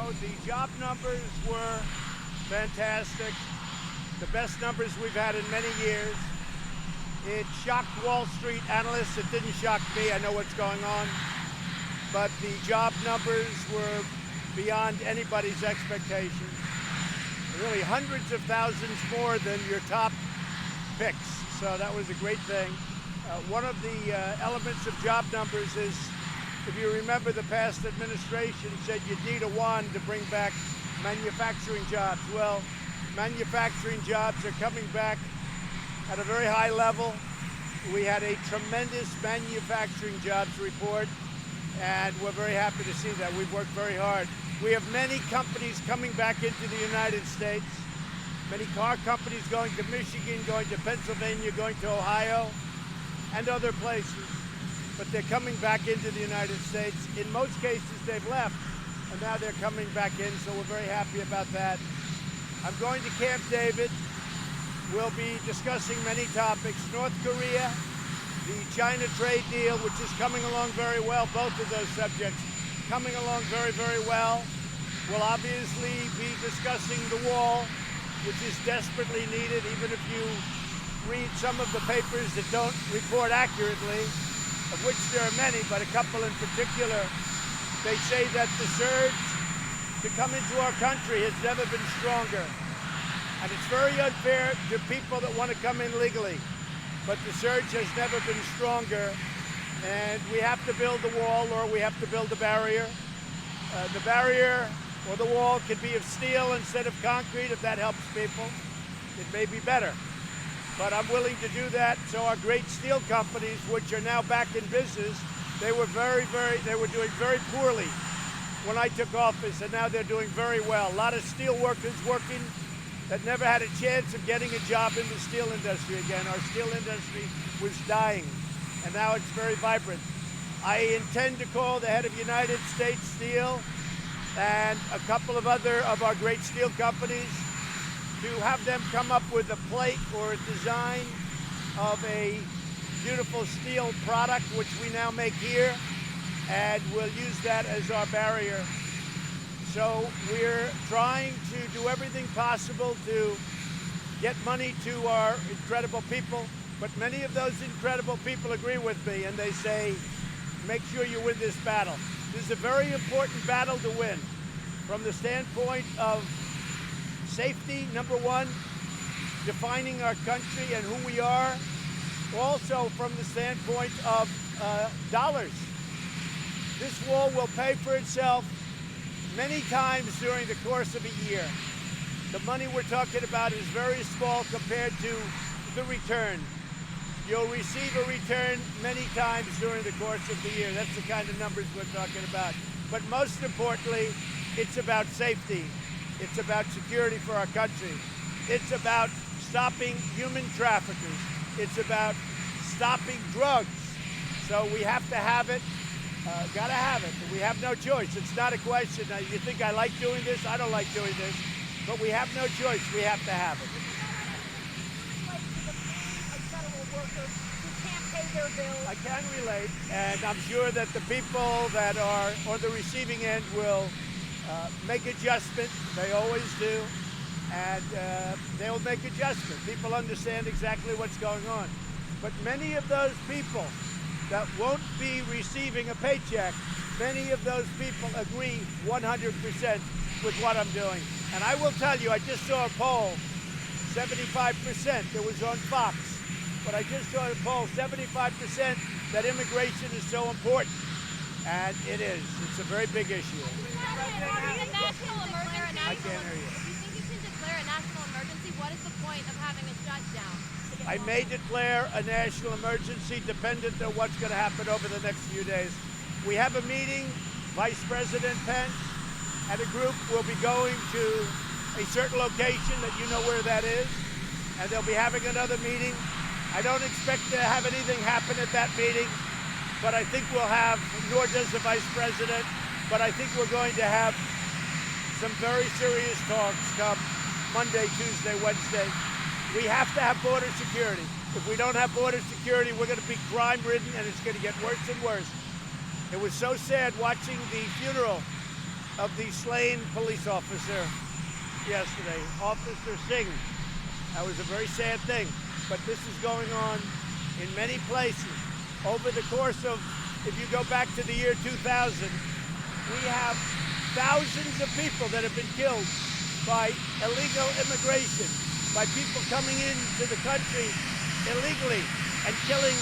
So the job numbers were fantastic, the best numbers we've had in many years. It shocked Wall Street analysts. It didn't shock me. I know what's going on. But the job numbers were beyond anybody's expectations. Really hundreds of thousands more than your top picks. So that was a great thing. One of the elements of job numbers is, if you remember, the past administration said you'd need a wand to bring back manufacturing jobs. Well, manufacturing jobs are coming back at a very high level. We had a tremendous manufacturing jobs report, and we're very happy to see that. We've worked very hard. We have many companies coming back into the United States, many car companies going to Michigan, going to Pennsylvania, going to Ohio, and other places. But they're coming back into the United States. In most cases, they've left, and now they're coming back in, so we're very happy about that. I'm going to Camp David. We'll be discussing many topics. North Korea, the China trade deal, which is coming along very well, both of those subjects coming along very, very well. We'll obviously be discussing the wall, which is desperately needed, even if you read some of the papers that don't report accurately, of which there are many, but a couple in particular. They say that the surge to come into our country has never been stronger. And it's very unfair to people that want to come in legally. But the surge has never been stronger. And we have to build the wall, or we have to build a barrier. The barrier or the wall can be of steel instead of concrete. If that helps people, it may be better. But I'm willing to do that. So our great steel companies, which are now back in business, they were doing very poorly when I took office, and now they're doing very well. A lot of steel workers working that never had a chance of getting a job in the steel industry again. Our steel industry was dying, and now it's very vibrant. I intend to call the head of United States Steel and a couple of other of our great steel companies to have them come up with a plate or a design of a beautiful steel product, which we now make here, and we'll use that as our barrier. So we're trying to do everything possible to get money to our incredible people, but many of those incredible people agree with me, and they say, make sure you win this battle. This is a very important battle to win from the standpoint of safety, number one, defining our country and who we are, also from the standpoint of dollars. This wall will pay for itself many times during the course of a year. The money we're talking about is very small compared to the return. You'll receive a return many times during the course of the year. That's the kind of numbers we're talking about. But most importantly, it's about safety. It's about security for our country. It's about stopping human traffickers. It's about stopping drugs. So we have to have it. Gotta have it. We have no choice. It's not a question. You think I like doing this? I don't like doing this. But we have no choice. We have to have it. I can relate, and I'm sure that the people that are on the receiving end will make adjustments. They always do, and they'll make adjustments. People understand exactly what's going on. But many of those people that won't be receiving a paycheck, many of those people agree 100% with what I'm doing. And I will tell you, I just saw a poll, 75%, it was on Fox, but I just saw a poll, 75% that immigration is so important. And it is. It's a very big issue. I can't hear you. Do you think you can declare a national emergency? What is the point of having a shutdown? I may declare a national emergency dependent on what's going to happen over the next few days. We have a meeting, Vice President Pence and a group will be going to a certain location that you know where that is, and they'll be having another meeting. I don't expect to have anything happen at that meeting, but I think we'll have, nor does the Vice President, but I think we're going to have some very serious talks come Monday, Tuesday, Wednesday. We have to have border security. If we don't have border security, we're going to be crime-ridden, and it's going to get worse and worse. It was so sad watching the funeral of the slain police officer yesterday, Officer Singh. That was a very sad thing, but this is going on in many places. Over the course of, if you go back to the year 2000, we have thousands of people that have been killed by illegal immigration, by people coming into the country illegally and killing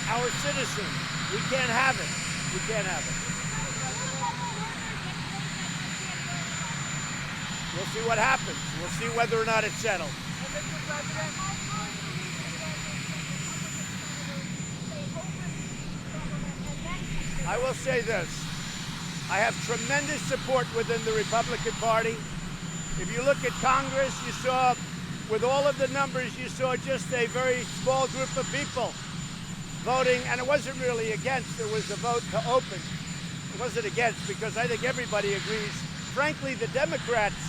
our citizens. We can't have it. We can't have it. We'll see what happens. We'll see whether or not it's settled. I will say this. I have tremendous support within the Republican Party. If you look at Congress, you saw, with all of the numbers, you saw just a very small group of people voting, and it wasn't really against, it was a vote to open. It wasn't against, because I think everybody agrees. Frankly, the Democrats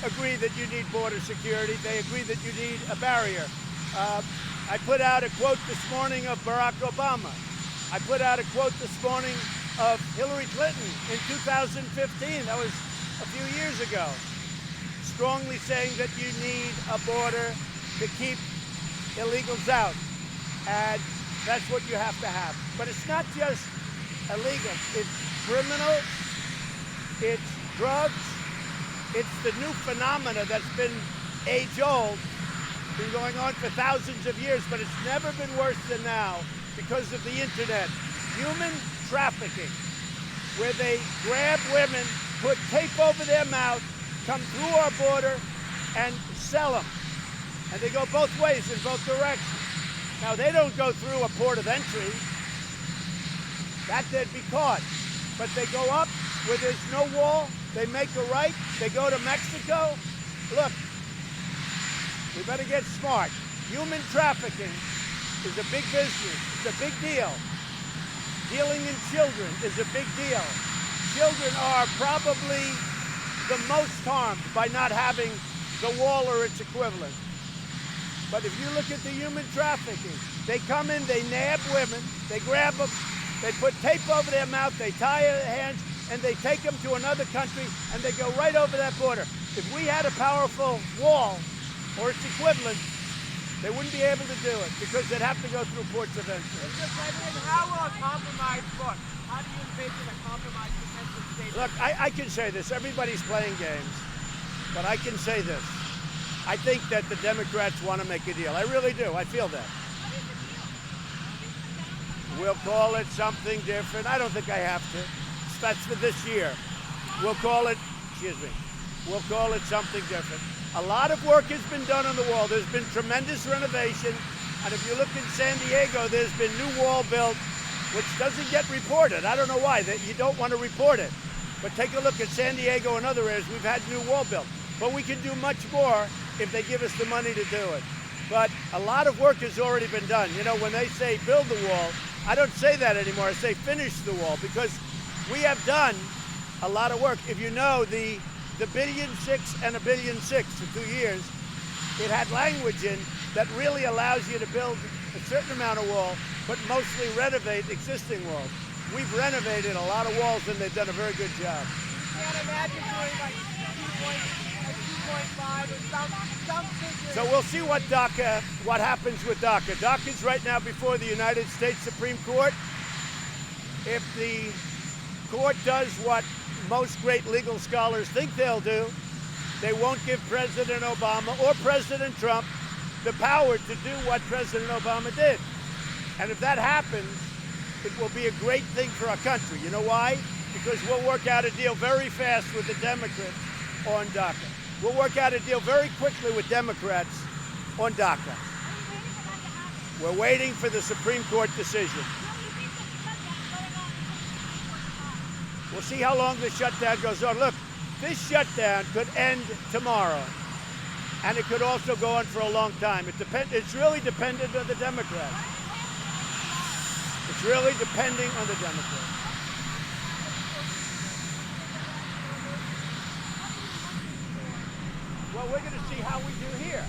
agree that you need border security. They agree that you need a barrier. I put out a quote this morning of Barack Obama. I put out a quote this morning of Hillary Clinton in 2015. That was a few years ago. Strongly saying that you need a border to keep illegals out. And that's what you have to have. But it's not just illegals. It's criminals. It's drugs. It's the new phenomena that's been age-old, been going on for thousands of years, but it's never been worse than now because of the internet. Human trafficking, where they grab women, put tape over their mouth, come through our border, and sell them. And they go both ways, in both directions. Now, they don't go through a port of entry. That they'd be caught. But they go up where there's no wall. They make a right. They go to Mexico. Look, we better get smart. Human trafficking is a big business. It's a big deal. Dealing in children is a big deal. Children are probably the most harmed by not having the wall or its equivalent. But if you look at the human trafficking, they come in, they nab women, they grab them, they put tape over their mouth, they tie their hands, and they take them to another country, and they go right over that border. If we had a powerful wall or its equivalent, they wouldn't be able to do it because they'd have to go through ports of entry. Mr. President, how will a compromise look? How do you envision a compromise potential state? Look, I can say this. Everybody's playing games, but I can say this. I think that the Democrats want to make a deal. I really do. I feel that. We'll call it something different. I don't think I have to. That's for this year. We'll call it, we'll call it something different. A lot of work has been done on the wall. There's been tremendous renovation. And if you look in San Diego, there's been new wall built, which doesn't get reported. I don't know why. That you don't want to report it. But take a look at San Diego and other areas. We've had new wall built. But we can do much more if they give us the money to do it. But a lot of work has already been done. You know, when they say build the wall, I don't say that anymore. I say finish the wall, because we have done a lot of work. If you know, the $1.6 billion and $1.6 billion for 2 years, it had language in that really allows you to build a certain amount of wall, but mostly renovate existing walls. We've renovated a lot of walls, and they've done a very good job. You can't imagine doing like 2.5 or some figure. So we'll see what happens with DACA. DACA's right now before the United States Supreme Court. If the court does what most great legal scholars think they'll do, they won't give President Obama or President Trump the power to do what President Obama did. And if that happens, it will be a great thing for our country. You know why? Because we'll work out a deal very fast with the Democrats on DACA. We'll work out a deal very quickly with Democrats on DACA. We're waiting for the Supreme Court decision. We'll see how long the shutdown goes on. Look, this shutdown could end tomorrow, and it could also go on for a long time. It's really dependent on the Democrats. It's really depending on the Democrats. Well, we're going to see how we do here.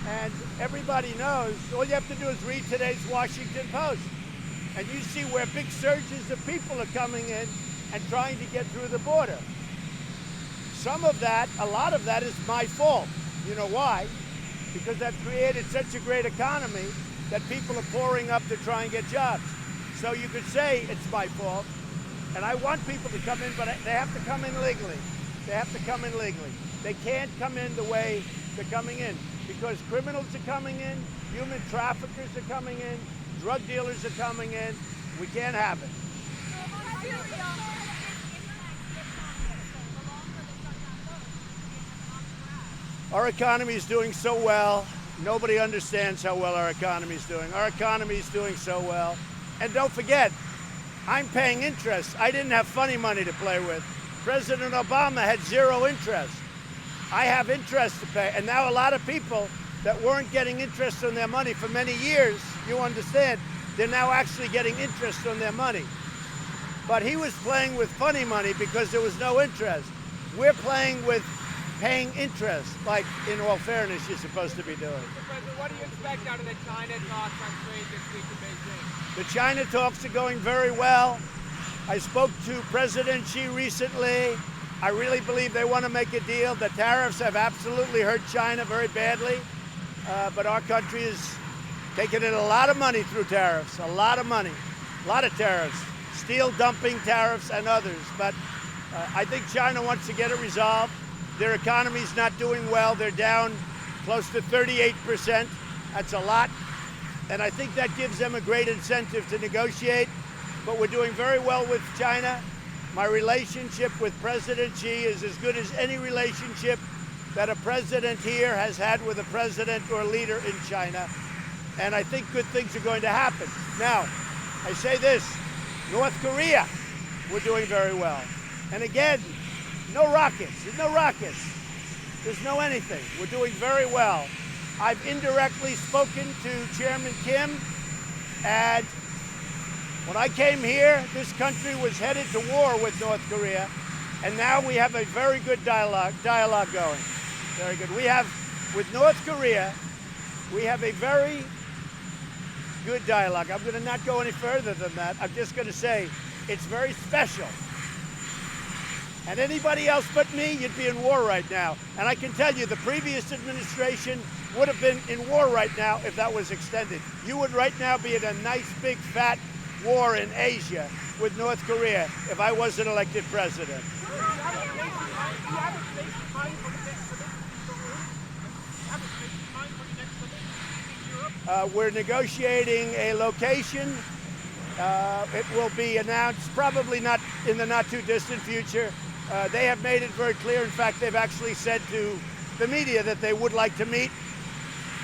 And everybody knows, all you have to do is read today's Washington Post. And you see where big surges of people are coming in and trying to get through the border. Some of that, a lot of that is my fault. You know why? Because I've created such a great economy that people are pouring up to try and get jobs. So you could say it's my fault, and I want people to come in, but they have to come in legally. They have to come in legally. They can't come in the way they're coming in, because criminals are coming in, human traffickers are coming in, drug dealers are coming in. We can't have it. Our economy is doing so well. Nobody understands how well our economy is doing. Our economy is doing so well. And don't forget, I'm paying interest. I didn't have funny money to play with. President Obama had zero interest. I have interest to pay. And now a lot of people that weren't getting interest on their money for many years, you understand, they're now actually getting interest on their money. But he was playing with funny money because there was no interest. We're playing with paying interest, like in all fairness you're supposed to be doing. Mr. President, what do you expect out of the China talks on trade this week in Beijing? The China talks are going very well. I spoke to President Xi recently. I really believe they want to make a deal. The tariffs have absolutely hurt China very badly, but our country is taking in a lot of money through tariffs, a lot of money, a lot of tariffs, steel dumping tariffs and others. But I think China wants to get it resolved. Their economy's not doing well. They're down close to 38%. That's a lot. And I think that gives them a great incentive to negotiate. But we're doing very well with China. My relationship with President Xi is as good as any relationship that a president here has had with a president or leader in China. And I think good things are going to happen. Now, I say this, North Korea, we're doing very well. And again, no rockets. There's no rockets. There's no anything. We're doing very well. I've indirectly spoken to Chairman Kim, and when I came here, this country was headed to war with North Korea, and now we have a very good dialogue going. Very good. We have, with North Korea, we have a very good dialogue. I'm going to not go any further than that. I'm just going to say it's very special. And anybody else but me, you'd be in war right now. And I can tell you, the previous administration would have been in war right now if that was extended. You would right now be in a nice, big, fat war in Asia with North Korea if I wasn't elected president. We're negotiating a location. It will be announced probably not in the not too distant future. They have made it very clear. In fact, they've actually said to the media that they would like to meet.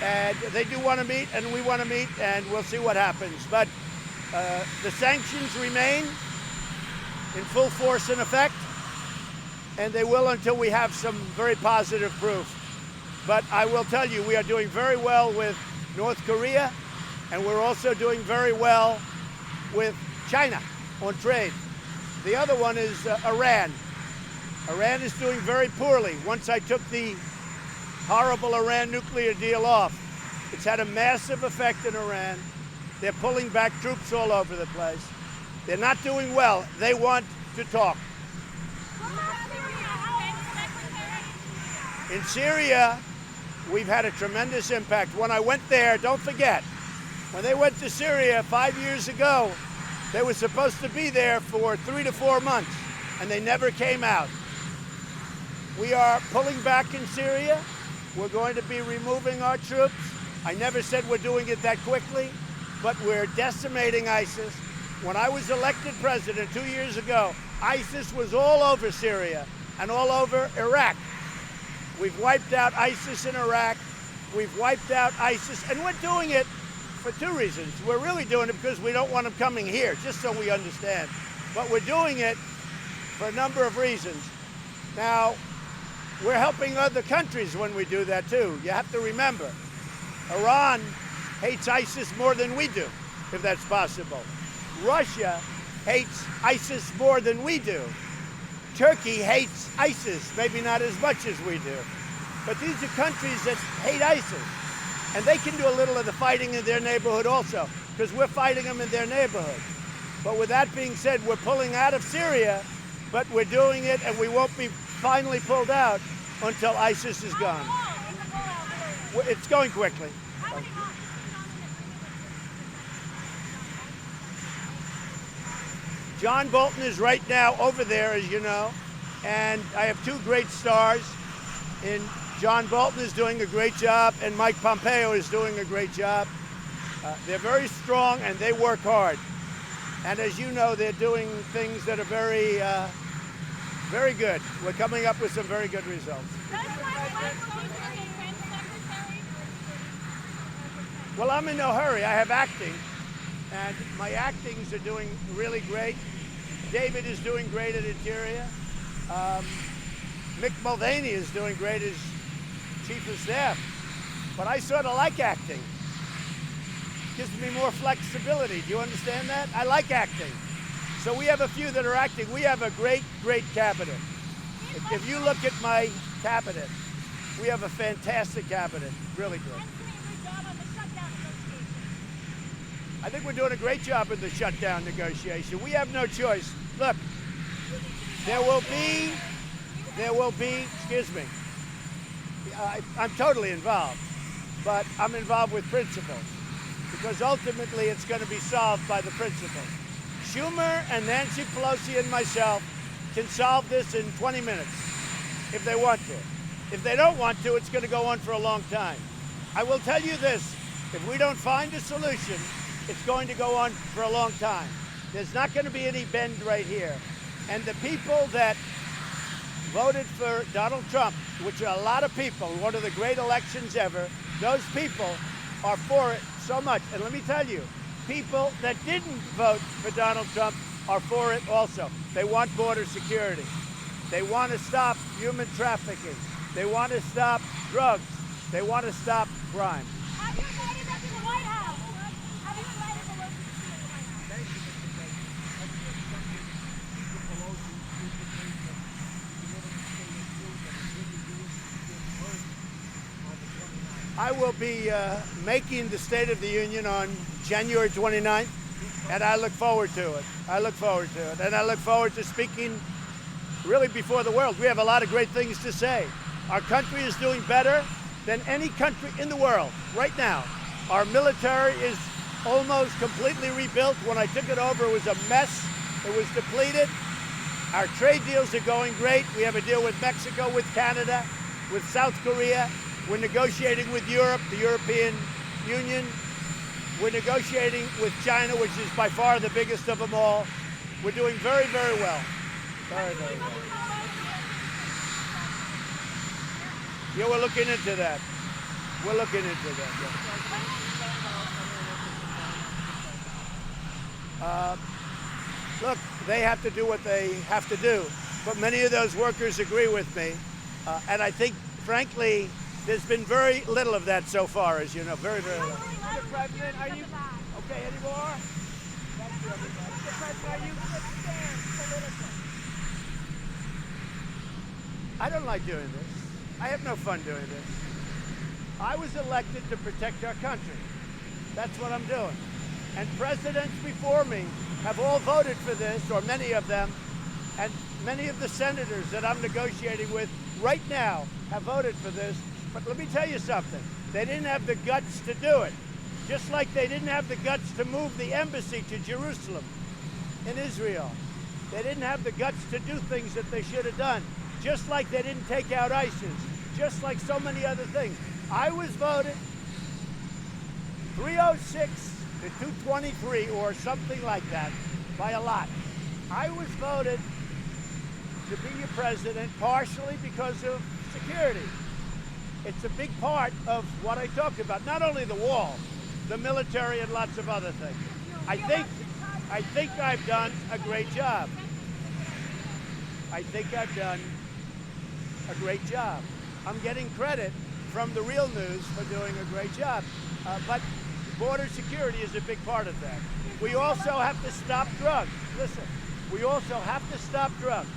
And they do want to meet, and we want to meet, and we'll see what happens. But the sanctions remain in full force and effect, and they will until we have some very positive proof. But I will tell you, we are doing very well with North Korea, and we're also doing very well with China on trade. The other one is Iran. Iran is doing very poorly. Once I took the horrible Iran nuclear deal off, it's had a massive effect in Iran. They're pulling back troops all over the place. They're not doing well. They want to talk. In Syria, we've had a tremendous impact. When I went there, don't forget, when they went to Syria 5 years ago, they were supposed to be there for 3 to 4 months, and they never came out. We are pulling back in Syria. We're going to be removing our troops. I never said we're doing it that quickly, but we're decimating ISIS. When I was elected president 2 years ago, ISIS was all over Syria and all over Iraq. We've wiped out ISIS in Iraq. We've wiped out ISIS, and we're doing it for two reasons. We're really doing it because we don't want them coming here, just so we understand. But we're doing it for a number of reasons. Now, we're helping other countries when we do that too. You have to remember, Iran hates ISIS more than we do, if that's possible. Russia hates ISIS more than we do. Turkey hates ISIS, maybe not as much as we do. But these are countries that hate ISIS. And they can do a little of the fighting in their neighborhood also, because we're fighting them in their neighborhood. But with that being said, we're pulling out of Syria but we're doing it, and we won't be finally pulled out until ISIS is gone. It's going quickly. John Bolton is right now over there, as you know, and I have two great stars. John Bolton is doing a great job, and Mike Pompeo is doing a great job. They're very strong, and they work hard. And as you know, they're doing things that are very, very good. We're coming up with some very good results. Well, I'm in no hurry. I have acting, and my actings are doing really great. David is doing great at Interior. Mick Mulvaney is doing great as Chief of Staff. But I sort of like acting. Gives me more flexibility. Do you understand that? I like acting. So we have a few that are acting. We have a great, great cabinet. If you look at my cabinet, we have a fantastic cabinet. Really good. I think we're doing a great job in the shutdown negotiation. We have no choice. Look, there will be, excuse me, I'm totally involved, but I'm involved with principles, because ultimately it's going to be solved by the principles. Schumer and Nancy Pelosi and myself can solve this in 20 minutes if they want to. If they don't want to, it's going to go on for a long time. I will tell you this, if we don't find a solution, it's going to go on for a long time. There's not going to be any bend right here. And the people that voted for Donald Trump, which are a lot of people, one of the great elections ever, those people are for it so much. And let me tell you, people that didn't vote for Donald Trump are for it also. They want border security. They want to stop human trafficking. They want to stop drugs. They want to stop crime. Have you invited them to the White House? Have you invited Pelosi to the White House? I will be making the State of the Union on January 29th, and I look forward to it. I look forward to it. And I look forward to speaking really before the world. We have a lot of great things to say. Our country is doing better than any country in the world right now. Our military is almost completely rebuilt. When I took it over, it was a mess. It was depleted. Our trade deals are going great. We have a deal with Mexico, with Canada, with South Korea. We're negotiating with Europe, the European Union. We're negotiating with China, which is by far the biggest of them all. We're doing very, very well. Very, very well. Yeah, we're looking into that. We're looking into that, yeah. Look, they have to do what they have to do. But many of those workers agree with me. And I think, frankly, there's been very little of that so far, as you know. Very, very little. Mr. President, are you okay anymore? Thank you, everybody. Mr. President, are you stand politically? I don't like doing this. I have no fun doing this. I was elected to protect our country. That's what I'm doing. And presidents before me have all voted for this, or many of them, and many of the senators that I'm negotiating with right now have voted for this. But let me tell you something. They didn't have the guts to do it. Just like they didn't have the guts to move the embassy to Jerusalem in Israel. They didn't have the guts to do things that they should have done. Just like they didn't take out ISIS. Just like so many other things. I was voted 306 to 223 or something like that by a lot. I was voted to be your president partially because of security. It's a big part of what I talked about. Not only the wall, the military, and lots of other things. I think I've done a great job. I think I've done a great job. I'm getting credit from the Real News for doing a great job. But border security is a big part of that. We also have to stop drugs. Listen, we also have to stop drugs.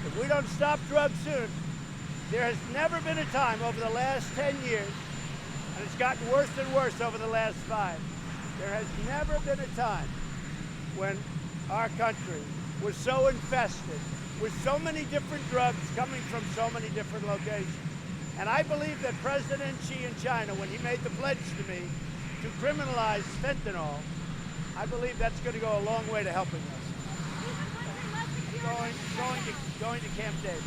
If we don't stop drugs soon, there has never been a time over the last 10 years, and it's gotten worse and worse over the last 5, there has never been a time when our country was so infested with so many different drugs coming from so many different locations. And I believe that President Xi in China, when he made the pledge to me to criminalize fentanyl, I believe that's going to go a long way to helping us. Going to Camp David.